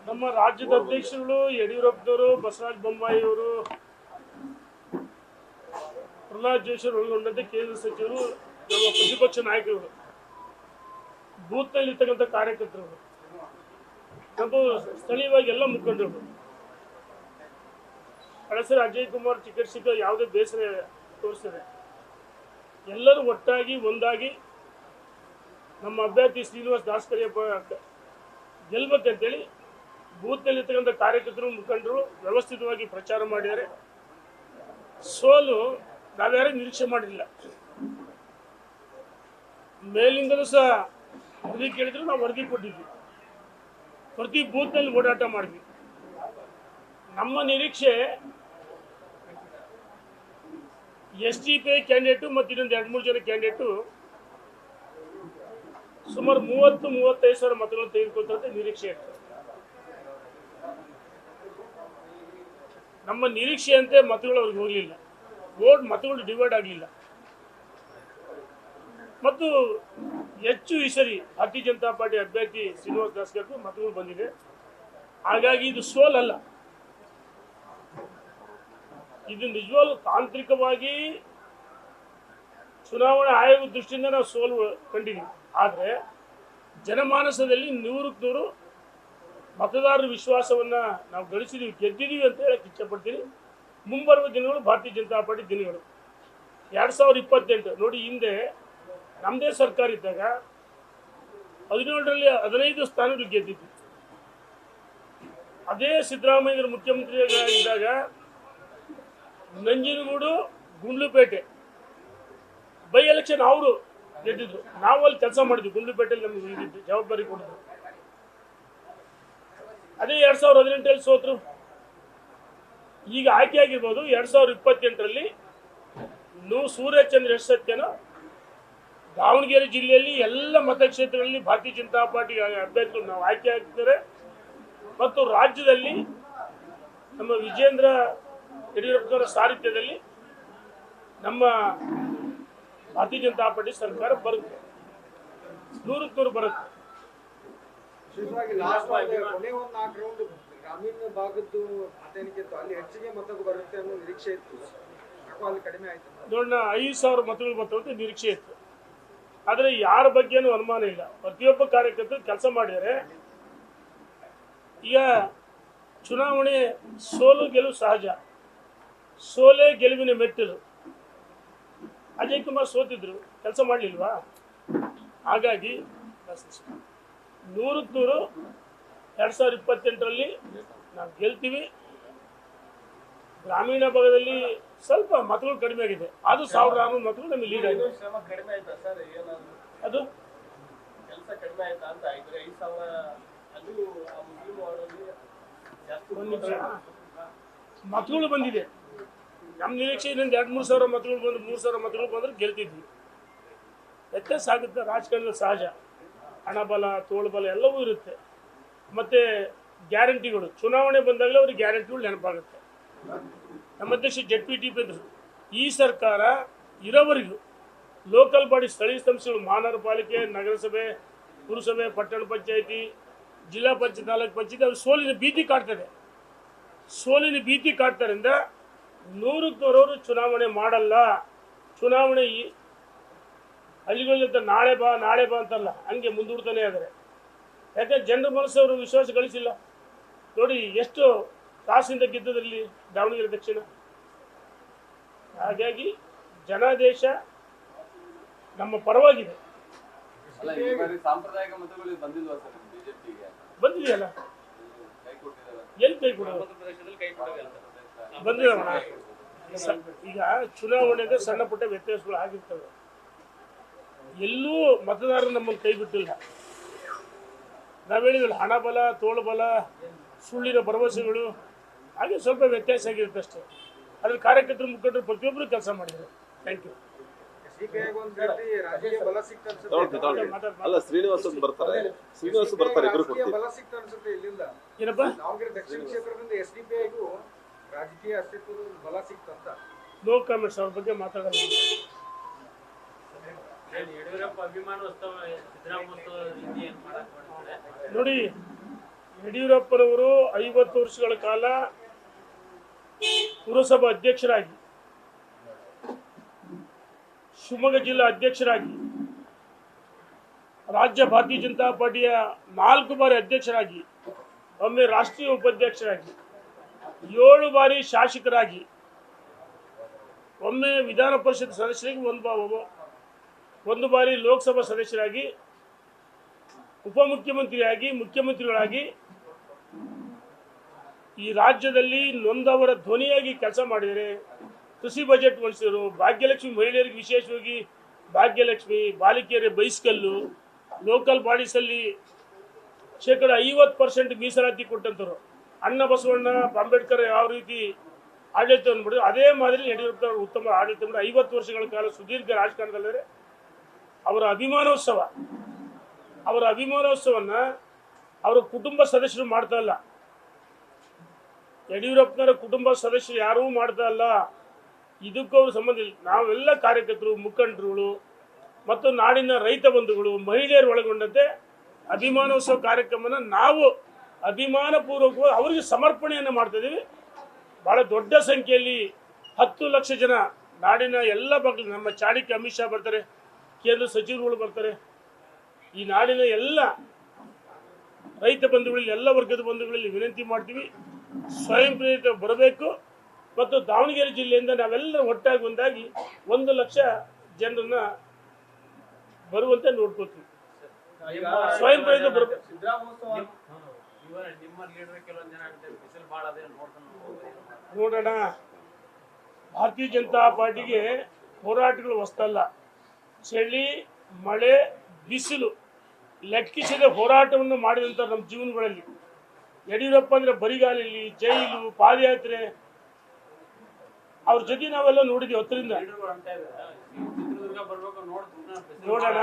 ನಮ್ಮ ರಾಜ್ಯದ ಅಧ್ಯಕ್ಷರುಗಳು ಯಡಿಯೂರಪ್ಪನವರು, ಬಸವರಾಜ ಬೊಮ್ಮಾಯಿಯವರು, ಪ್ರಹ್ಲಾದ್ ಜೋಶಿ ಒಳಗೊಂಡಂತೆ ಕೇಂದ್ರ ಸಚಿವರು, ನಮ್ಮ ಪ್ರತಿಪಕ್ಷ ನಾಯಕರು, ಬೂತ್ನಲ್ಲಿರ್ತಕ್ಕಂಥ ಕಾರ್ಯಕರ್ತರು, ನಮ್ಮ ಸ್ಥಳೀಯವಾಗಿ ಎಲ್ಲ ಮುಖಂಡರು, ಕಳಸರ ಅಜಯ್ ಕುಮಾರ್ ಚಿಕಿತ್ಸಕ ಯಾವುದೇ ಬೇಸರ ತೋರಿಸಿದೆ. ಎಲ್ಲರೂ ಒಟ್ಟಾಗಿ ಒಂದಾಗಿ ನಮ್ಮ ಅಭ್ಯರ್ಥಿ ಶ್ರೀನಿವಾಸ್ ದಾಸ್ಕರಿಯಪ್ಪ ಗೆಲ್ಬೇಕಂತೇಳಿ ಬೂತ್ನಲ್ಲಿರ್ತಕ್ಕಂಥ ಕಾರ್ಯಕರ್ತರು, ಮುಖಂಡರು ವ್ಯವಸ್ಥಿತವಾಗಿ ಪ್ರಚಾರ ಮಾಡಿದ್ದಾರೆ. ಸೋಲು ನಾವ್ಯಾರೇ ನಿರೀಕ್ಷೆ ಮಾಡಿರಲಿಲ್ಲ. ಮೇಲಿಂದಲೂ ಸಹ ವರದಿ ಕೇಳಿದ್ರು, ನಾವು ವರದಿ ಕೊಟ್ಟಿದ್ವಿ. ಪ್ರತಿ ಬೂತ್ನಲ್ಲಿ ಓಡಾಟ ಮಾಡಿದ್ವಿ. ನಮ್ಮ ನಿರೀಕ್ಷೆ SDPI ಕ್ಯಾಂಡಿಡೇಟು ಮತ್ತು ಇನ್ನೊಂದು 2-3 ಜನ ಕ್ಯಾಂಡಿಡೇಟು ಸುಮಾರು 30-35 ಸಾವಿರ ಮತಗಳನ್ನು ತೆಗೆದುಕೊಳ್ತಾರೆ ನಿರೀಕ್ಷೆ ಇತ್ತು. ನಮ್ಮ ನಿರೀಕ್ಷೆಯಂತೆ ಮತಗಳು ಅವ್ರಿಗೆ ಹೋಗಲಿಲ್ಲ. ಮತಗಳು ಡಿವೈಡ್ ಆಗಲಿಲ್ಲ. ಮತ್ತು ಹೆಚ್ಚು ಈ ಸರಿ ಭಾರತೀಯ ಜನತಾ ಪಾರ್ಟಿ ಅಭ್ಯರ್ಥಿ ಶ್ರೀನಿವಾಸ್ ದಾಸ್ಕರ್ಗೂ ಮತಗಳು ಬಂದಿದೆ. ಹಾಗಾಗಿ ಇದು ಸೋಲಲ್ಲ, ಇದು ನಿಜವಾಗ್ಲೂ ತಾಂತ್ರಿಕವಾಗಿ ಚುನಾವಣಾ ಆಯೋಗದ ದೃಷ್ಟಿಯಿಂದ ನಾವು ಸೋಲು ಕಂಡಿದ್ದೀವಿ. ಆದರೆ ಜನಮಾನಸದಲ್ಲಿ 100% ಮತದಾರರ ವಿಶ್ವಾಸವನ್ನು ನಾವು ಗಳಿಸಿದ್ದೀವಿ, ಗೆದ್ದಿದ್ದೀವಿ ಅಂತ ಹೇಳಕ್ಕೆ ಇಚ್ಛಪಡ್ತೀನಿ. ಮುಂಬರುವ ದಿನಗಳು ಭಾರತೀಯ ಜನತಾ ಪಾರ್ಟಿ ದಿನಗಳು. 2028 ನೋಡಿ, ಹಿಂದೆ ನಮ್ಮದೇ ಸರ್ಕಾರ ಇದ್ದಾಗ 17ರಲ್ಲಿ 15 ಸ್ಥಾನಗಳು ಗೆದ್ದಿದ್ವಿ. ಅದೇ ಸಿದ್ದರಾಮಯ್ಯ ಮುಖ್ಯಮಂತ್ರಿ ಇದ್ದಾಗ ನಂಜನಗೂಡು, ಗುಂಡ್ಲುಪೇಟೆ ಬೈ ಎಲೆಕ್ಷನ್ ಅವರು ಗೆದ್ದಿದ್ರು. ನಾವು ಅಲ್ಲಿ ಕೆಲಸ ಮಾಡಿದ್ವಿ. ಗುಂಡ್ಲುಪೇಟೆಯಲ್ಲಿ ನಮಗೆ ಜವಾಬ್ದಾರಿ ಕೊಟ್ಟಿದ್ರು. ಅದೇ 2018ರಲ್ಲಿ ಸೋತರು. ಈಗ ಆಯ್ಕೆ ಆಗಿರ್ಬೋದು. 2028ರಲ್ಲಿ ಸೂರ್ಯಚಂದ್ರ ಎಷ್ಟು ಸತ್ಯನೋ ದಾವಣಗೆರೆ ಜಿಲ್ಲೆಯಲ್ಲಿ ಎಲ್ಲ ಮತಕ್ಷೇತ್ರಗಳಲ್ಲಿ ಭಾರತೀಯ ಜನತಾ ಪಾರ್ಟಿ ಅಭ್ಯರ್ಥಿಗಳು ನಾವು ಆಯ್ಕೆ ಆಗ್ತಾರೆ. ಮತ್ತು ರಾಜ್ಯದಲ್ಲಿ ನಮ್ಮ ವಿಜೇಂದ್ರ ಯಡಿಯೂರಪ್ಪನವರ ಸಾರಥ್ಯದಲ್ಲಿ ನಮ್ಮ ಭಾರತೀಯ ಜನತಾ ಪಾರ್ಟಿ ಸರ್ಕಾರ ಬರುತ್ತೆ, 100% ಬರುತ್ತೆ. ಗ್ರಾಮೀಣ ಭಾಗದ್ದು ಮತೇನಿತ್ತು, ಅಲ್ಲಿ ಹೆಚ್ಚಿಗೆ ಮತ ಬರುತ್ತೆ ಅನ್ನೋ ನಿರೀಕ್ಷೆ ಇತ್ತು. ಅಲ್ಲಿ ಕಡಿಮೆ ಆಯ್ತು. ನೋಡೋಣ, 5,000 ಮತಗಳು ಬರ್ತವಂತೆ ನಿರೀಕ್ಷೆ ಇತ್ತು. ಆದರೆ ಯಾರ ಬಗ್ಗೆನೂ ಅನುಮಾನ ಇಲ್ಲ. ಪ್ರತಿಯೊಬ್ಬ ಕಾರ್ಯಕರ್ತರು ಕೆಲಸ ಮಾಡಿದರೆ. ಈಗ ಚುನಾವಣೆ ಸೋಲು ಗೆಲುವು ಸಹಜ. ಸೋಲೆ ಗೆಲುವಿನ ಮೆಟ್ಟಿಲು. ಅಜಯ್ ಕುಮಾರ್ ಸೋತಿದ್ರು, ಕೆಲಸ ಮಾಡಲಿಲ್ವಾ? ಹಾಗಾಗಿ 100% 2028ರಲ್ಲಿ ನಾವು ಗೆಲ್ತೀವಿ. ಗ್ರಾಮೀಣ ಭಾಗದಲ್ಲಿ ಸ್ವಲ್ಪ ಮತಗಳು ಕಡಿಮೆ ಆಗಿದೆ. ಅದು 1600 ಮತಗಳು ನಮಗೆ ಲೀಡ್ ಆಗಿದೆ. ಅದು ಮತಗಳು ಬಂದಿದೆ. ನಮ್ಮ ನಿರೀಕ್ಷೆ ಇನ್ನೊಂದು 2-3 ಸಾವಿರ ಮತಗಳು ಬಂದು 3,000 ಮತಗಳು ಬಂದ್ರೆ ಗೆಲ್ತಿದ್ವಿ. ವ್ಯತ್ಯಾಸ ಆಗುತ್ತೆ. ರಾಜಕಾರಣದಲ್ಲಿ ಸಹಜ. ಹಣಬಲ, ತೋಳ್ಬಲ ಎಲ್ಲವೂ ಇರುತ್ತೆ. ಮತ್ತು ಗ್ಯಾರಂಟಿಗಳು ಚುನಾವಣೆ ಬಂದಾಗಲೇ ಅವ್ರಿಗೆ ಗ್ಯಾರಂಟಿಗಳು ನೆನಪಾಗುತ್ತೆ. ನಮ್ಮ ಅಧ್ಯಕ್ಷ ZPTP ಇದ್ರು. ಈ ಸರ್ಕಾರ ಇರೋವರೆಗೂ ಲೋಕಲ್ ಬಾಡಿ, ಸ್ಥಳೀಯ ಸಂಸ್ಥೆಗಳು, ಮಹಾನಗರ ಪಾಲಿಕೆ, ನಗರಸಭೆ, ಪುರಸಭೆ, ಪಟ್ಟಣ ಪಂಚಾಯಿತಿ, ಜಿಲ್ಲಾ ಪಂಚಾಯತ್, ತಾಲೂಕು ಪಂಚಾಯತಿ ಅವ್ರು ಸೋಲಿನ ಭೀತಿ ಕಾಡ್ತದೆ. ಸೋಲಿನ ಭೀತಿ ಕಾಡ್ತಾರಿಂದ 100% ಚುನಾವಣೆ ಮಾಡಲ್ಲ. ಚುನಾವಣೆ ಹಳ್ಳಿಗಳಿಂದ ನಾಳೆ ಬಾ ಅಂತಲ್ಲ, ಹಂಗೆ ಮುಂದೂಡ್ತಾನೆ ಇದ್ದಾರೆ. ಯಾಕಂದ್ರೆ ಜನರ ಮನಸ್ಸವರು ವಿಶ್ವಾಸ ಗಳಿಸಿಲ್ಲ. ನೋಡಿ ಎಷ್ಟು ಕಾಸಿಂದ ಗೆದ್ದದಲ್ಲಿ ದಾವಣಗೆರೆ ದಕ್ಷಿಣ. ಹಾಗಾಗಿ ಜನಾದೇಶ ನಮ್ಮ ಪರವಾಗಿದೆ. ಬಂದಿದೆಯಲ್ಲ, ಎಲ್ಲಿ ಕೈ ಕೊಡೋದು? ಬಂದಿರೋಣ. ಈಗ ಚುನಾವಣೆಗೆ ಸಣ್ಣ ಪುಟ್ಟ ವ್ಯತ್ಯಾಸಗಳು ಆಗಿರ್ತವೆ. ಎಲ್ಲೂ ಮತದಾರರು ನಮ್ಮನ್ನು ಕೈ ಬಿಟ್ಟಿಲ್ಲ. ನಾವು ಹೇಳಿದ್ವಲ್ಲ, ಹಣಬಲ, ತೋಳ್ಬಲ, ಸುಳ್ಳಿನ ಭರವಸೆಗಳು, ಹಾಗೆ ಸ್ವಲ್ಪ ವ್ಯತ್ಯಾಸ ಆಗಿರುತ್ತೆ ಅಷ್ಟೇ. ಅದ್ರ ಕಾರ್ಯಕರ್ತರು, ಮುಖಂಡರು ಪ್ರತಿಯೊಬ್ಬರು ಕೆಲಸ ಮಾಡಿದ್ದಾರೆ. Thank you. ಅಲ್ಲ, ಶ್ರೀನಿವಾಸ್ ಬರ್ತಾರೆ, ಏನಪ್ಪ ರಾಜಕೀಯ ಅಸ್ತಿತ್ವದ ಬಲ ಸಿಕ್ತಂತ. No comments. ಅವ್ರ ಬಗ್ಗೆ ಮಾತಾಡೋದು. ನೋಡಿ, ಯಡಿಯೂರಪ್ಪನವರು 50 ವರ್ಷಗಳ ಕಾಲ ಪುರಸಭಾ ಅಧ್ಯಕ್ಷರಾಗಿ, ಶಿವಮೊಗ್ಗ ಜಿಲ್ಲಾ ಅಧ್ಯಕ್ಷರಾಗಿ, ರಾಜ್ಯ ಭಾರತೀಯ ಜನತಾ ಪಾರ್ಟಿಯ 4 ಬಾರಿ ಅಧ್ಯಕ್ಷರಾಗಿ, ಒಮ್ಮೆ ರಾಷ್ಟ್ರೀಯ ಉಪಾಧ್ಯಕ್ಷರಾಗಿ, 7 ಬಾರಿ ಶಾಸಕರಾಗಿ, ಒಮ್ಮೆ ವಿಧಾನ ಪರಿಷತ್ ಸದಸ್ಯರಾಗಿ, ಒಂದು ಬಾರಿ ಲೋಕಸಭಾ ಸದಸ್ಯರಾಗಿ, ಉಪಮುಖ್ಯಮಂತ್ರಿಯಾಗಿ, ಮುಖ್ಯಮಂತ್ರಿಗಳಾಗಿ ಈ ರಾಜ್ಯದಲ್ಲಿ ನೊಂದವರ ಧ್ವನಿಯಾಗಿ ಕೆಲಸ ಮಾಡಿದರೆ. ಕೃಷಿ ಬಜೆಟ್ ಮಂಡಿಸಿದರು. ಭಾಗ್ಯಲಕ್ಷ್ಮಿ ಮಹಿಳೆಯರಿಗೆ ವಿಶೇಷವಾಗಿ ಭಾಗ್ಯಲಕ್ಷ್ಮಿ, ಬಾಲಿಕೆಯರ ಬೈಸ್ಕಲ್ಲು, ಲೋಕಲ್ ಬಾಡೀಸಲ್ಲಿ ಶೇಕಡ 50% ಮೀಸಲಾತಿ ಕೊಟ್ಟಂತರು. ಅಣ್ಣ ಬಸವಣ್ಣ ಅಂಬೇಡ್ಕರ್ ಯಾವ ರೀತಿ ಆಡಳಿತವನ್ನು ಮಾಡಿದ್ರು ಅದೇ ಮಾದರಿ ಯಡಿಯೂರಪ್ಪ ಉತ್ತಮ ಆಡಳಿತ ಮಾಡಿ 50 ವರ್ಷಗಳ ಕಾಲ ಸುದೀರ್ಘ ರಾಜಕಾರಣದಲ್ಲೇ ಅವರ ಅಭಿಮಾನೋತ್ಸವವನ್ನು ಅವರ ಕುಟುಂಬ ಸದಸ್ಯರು ಮಾಡ್ತಾ ಇಲ್ಲ. ಯಡಿಯೂರಪ್ಪನವರ ಕುಟುಂಬ ಸದಸ್ಯರು ಯಾರೂ ಮಾಡ್ತಾ ಇಲ್ಲ. ಇದಕ್ಕೂ ಅವರು ಸಂಬಂಧ ಇಲ್ಲ. ನಾವೆಲ್ಲ ಕಾರ್ಯಕರ್ತರು, ಮುಖಂಡರುಗಳು ಮತ್ತು ನಾಡಿನ ರೈತ ಬಂಧುಗಳು, ಮಹಿಳೆಯರು ಒಳಗೊಂಡಂತೆ ಅಭಿಮಾನೋತ್ಸವ ಕಾರ್ಯಕ್ರಮನ ನಾವು ಅಭಿಮಾನಪೂರ್ವಕವಾಗಿ ಅವರಿಗೆ ಸಮರ್ಪಣೆಯನ್ನು ಮಾಡ್ತಾ ಇದ್ದೀವಿ. ಬಹಳ ದೊಡ್ಡ ಸಂಖ್ಯೆಯಲ್ಲಿ 10 ಲಕ್ಷ ಜನ ನಾಡಿನ ಎಲ್ಲ ಭಾಗದಲ್ಲಿ, ನಮ್ಮ ಚಾಣಕ್ಯ ಅಮಿತ್ ಶಾ ಬರ್ತಾರೆ, ಕೇಂದ್ರ ಸಚಿವರುಗಳು ಬರ್ತಾರೆ, ಈ ನಾಡಿನ ಎಲ್ಲ ರೈತ ಬಂಧುಗಳಲ್ಲಿ, ಎಲ್ಲ ವರ್ಗದ ಬಂಧುಗಳಲ್ಲಿ ವಿನಂತಿ ಮಾಡ್ತೀವಿ, ಸ್ವಯಂ ಪ್ರೇರಿತ ಬರಬೇಕು. ಮತ್ತು ದಾವಣಗೆರೆ ಜಿಲ್ಲೆಯಿಂದ ನಾವೆಲ್ಲ ಒಟ್ಟಾಗಿ ಒಂದಾಗಿ 1 ಲಕ್ಷ ಜನರನ್ನ ಬರುವಂತೆ ನೋಡ್ಕೋತೀವಿ. ಸ್ವಯಂ ಪ್ರೇರಿತ ಬರಬೇಕು. ನೋಡೋಣ, ಭಾರತೀಯ ಜನತಾ ಪಾರ್ಟಿಗೆ ಹೋರಾಟಗಳು ಹೊಸ್ತಲ್ಲ. ಚಳಿ, ಮಳೆ, ಬಿಸಿಲು ಲೆಕ್ಕಿಸದೆ ಹೋರಾಟವನ್ನು ಮಾಡಿದಂಥ ನಮ್ಮ ಜೀವನಗಳಲ್ಲಿ ಯಡಿಯೂರಪ್ಪ ಅಂದರೆ ಬರಿಗಾಲಲ್ಲಿ, ಜೈಲು, ಪಾದಯಾತ್ರೆ, ಅವ್ರ ಜೊತೆ ನಾವೆಲ್ಲ ನೋಡಿದ್ವಿ ಹತ್ತರಿಂದ. ನೋಡೋಣ,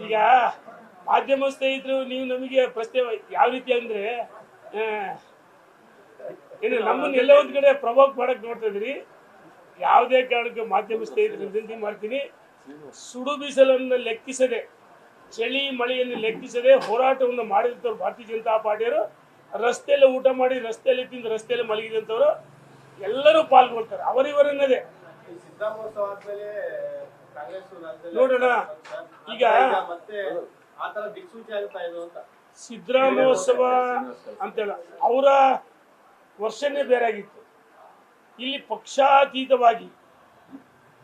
ಈಗ ಮಾಧ್ಯಮ ಸ್ನೇಹಿತರು ನೀವು ನಮಗೆ ಪ್ರಶ್ನೆ ಯಾವ ರೀತಿ ಅಂದರೆ ಏನು ನಮ್ಮನ್ನು ಎಲ್ಲ ಒಂದು ಕಡೆ ಪ್ರವೋಕ್ ಮಾಡಕ್ಕೆ ನೋಡ್ತಾ ಇದ್ರಿ. ಯಾವುದೇ ಕಾರಣಕ್ಕೂ ಮಾಧ್ಯಮ ಸ್ನೇಹಿತರು ವಿನಂತಿ ಮಾಡ್ತೀನಿ, ಸುಡು ಬಿಸಿಲನ್ನು ಲೆಕ್ಕಿಸದೆ, ಚಳಿ ಮಳೆಯನ್ನು ಲೆಕ್ಕಿಸದೆ ಹೋರಾಟವನ್ನು ಮಾಡಿದಂಥವ್ರು ಭಾರತೀಯ ಜನತಾ ಪಾರ್ಟಿಯವರು. ರಸ್ತೆಯಲ್ಲಿ ಊಟ ಮಾಡಿ, ರಸ್ತೆಯಲ್ಲಿ ತಿಂದು, ರಸ್ತೆಯಲ್ಲಿ ಮಲಗಿದಂಥವ್ರು ಎಲ್ಲರೂ ಪಾಲ್ಗೊಳ್ತಾರೆ. ಅವರಿವರನ್ನದೇ ನೋಡೋಣ. ಈಗ ಸಿದ್ದರಾಮೋತ್ಸವ ಅಂತೇಳ ಅವರ ವರ್ಷನೇ ಬೇರೆ ಆಗಿತ್ತು. ಇಲ್ಲಿ ಪಕ್ಷಾತೀತವಾಗಿ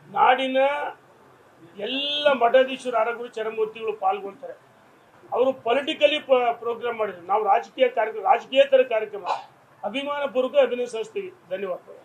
ನಾಡಿನ ಎಲ್ಲ ಮಠಾಧೀಶರು, ಆರಗುರು, ಚರಮೂರ್ತಿಗಳು ಪಾಲ್ಗೊಳ್ತಾರೆ. ಅವರು ಪೊಲಿಟಿಕಲಿ ಪ್ರೋಗ್ರಾಮ್ ಮಾಡಿದ್ರು. ನಾವು ರಾಜಕೀಯೇತರ ಕಾರ್ಯಕ್ರಮ ಅಭಿಮಾನಪೂರ್ವಕ ಅಭಿನಯಿಸ್ತೀವಿ. ಧನ್ಯವಾದಗಳು.